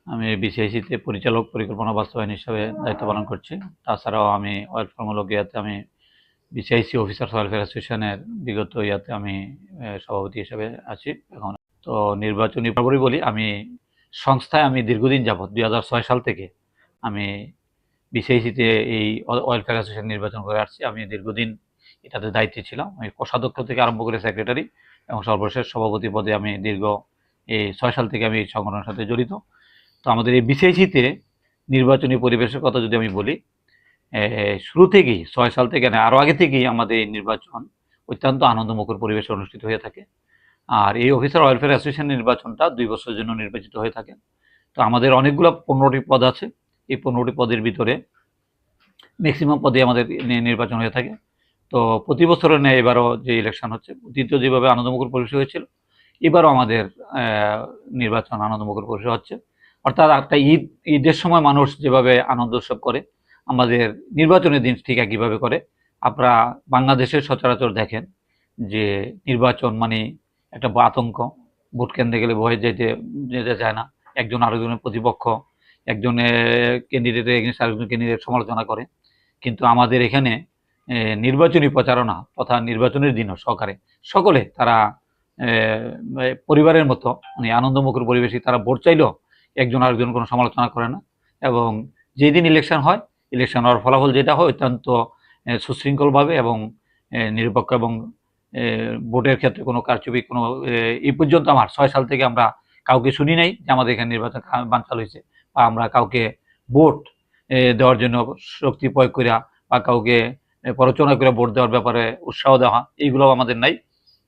আমি বিসিআইসিতে পরিচালক পরিকল্পনা বাস্তবায়ন হিসাবে দায়িত্ব পালন করছি। তাছাড়াও আমি ওয়েলফেয়ার মূলক ইয়াতে আমি বিসিআইসি অফিসার্স ওয়েলফেয়ার অ্যাসোসিয়েশনের বিগত ইয়াতে আমি সভাপতি হিসেবে আছি এখন। তো নির্বাচনী বরাবরই বলি, আমি সংস্থায় আমি দীর্ঘদিন যাবৎ 2006 সাল থেকে আমি বিসিআইসিতে এই ওয়েলফেয়ার অ্যাসোসিয়েশন নির্বাচন করে আসছি। আমি দীর্ঘদিন এটাতে দায়িত্বে ছিলাম। আমি কোষাধ্যক্ষ থেকে আরম্ভ করে সেক্রেটারি এবং সর্বশেষ সভাপতি পদে আমি দীর্ঘ এই 6 সাল থেকে আমি এই সংগঠনের সাথে জড়িত। তো আমাদের এই বিসিআইসিতে নির্বাচনী পরিবেশের কথা যদি আমি বলি, শুরু থেকেই 6 সাল থেকে না, আরও আগে থেকেই আমাদের এই নির্বাচন অত্যন্ত আনন্দমুখর পরিবেশে অনুষ্ঠিত হয়ে থাকে। আর এই অফিসার ওয়েলফেয়ার অ্যাসোসিয়েশন নির্বাচনটা 2 বছরের জন্য নির্বাচিত হয়ে থাকে। তো আমাদের অনেকগুলো 15টি পদ আছে। এই 15টি পদের ভিতরে ম্যাক্সিমাম পদে আমাদের নির্বাচন হয়ে থাকে। তো প্রতি বছরের ন্যায় এবারও যে ইলেকশন হচ্ছে, দ্বিতীয় যেভাবে আনন্দমুখর পরিবেশ হয়েছিল, এবারও আমাদের নির্বাচন আনন্দমুখর পরিবেশ হচ্ছে। অর্থাৎ একটা ঈদের সময় মানুষ যেভাবে আনন্দ উৎসব করে, আমাদের নির্বাচনের দিন ঠিক একইভাবে করে। আপনারা বাংলাদেশের সচরাচর দেখেন যে নির্বাচন মানে একটা আতঙ্ক, ভোট কেন্দ্রে গেলে ভয়ে যেতে চায় না, একজন আরেকজনের প্রতিপক্ষ, একজনের ক্যান্ডিডেটের এগেইনস্ট আরেকজন ক্যান্ডিডেট সমালোচনা করে। কিন্তু আমাদের এখানে নির্বাচনী প্রচারণা তথা নির্বাচনের দিনও সহকারে সকলে তারা পরিবারের মতো মানে আনন্দমুখর পরিবেশে তারা ভোট চাইলেও একজন আরেকজন কোনো সমালোচনা করে না। এবং যেদিন ইলেকশন হয়, ইলেকশন হওয়ার ফলাফল যেটা হয় অত্যন্ত সুশৃঙ্খলভাবে এবং নিরপেক্ষ এবং ভোটের ক্ষেত্রে কোনো কারচুপি কোনো এই পর্যন্ত আমার 6 সাল থেকে আমরা কাউকে শুনি নাই যে আমাদের এখানে নির্বাচন বানচাল হয়েছে বা আমরা কাউকে ভোট দেওয়ার জন্য শক্তি প্রয়োগ করিয়া বা কাউকে প্ররোচনা করে ভোট দেওয়ার ব্যাপারে উৎসাহ দেওয়া, এইগুলো আমাদের নাই।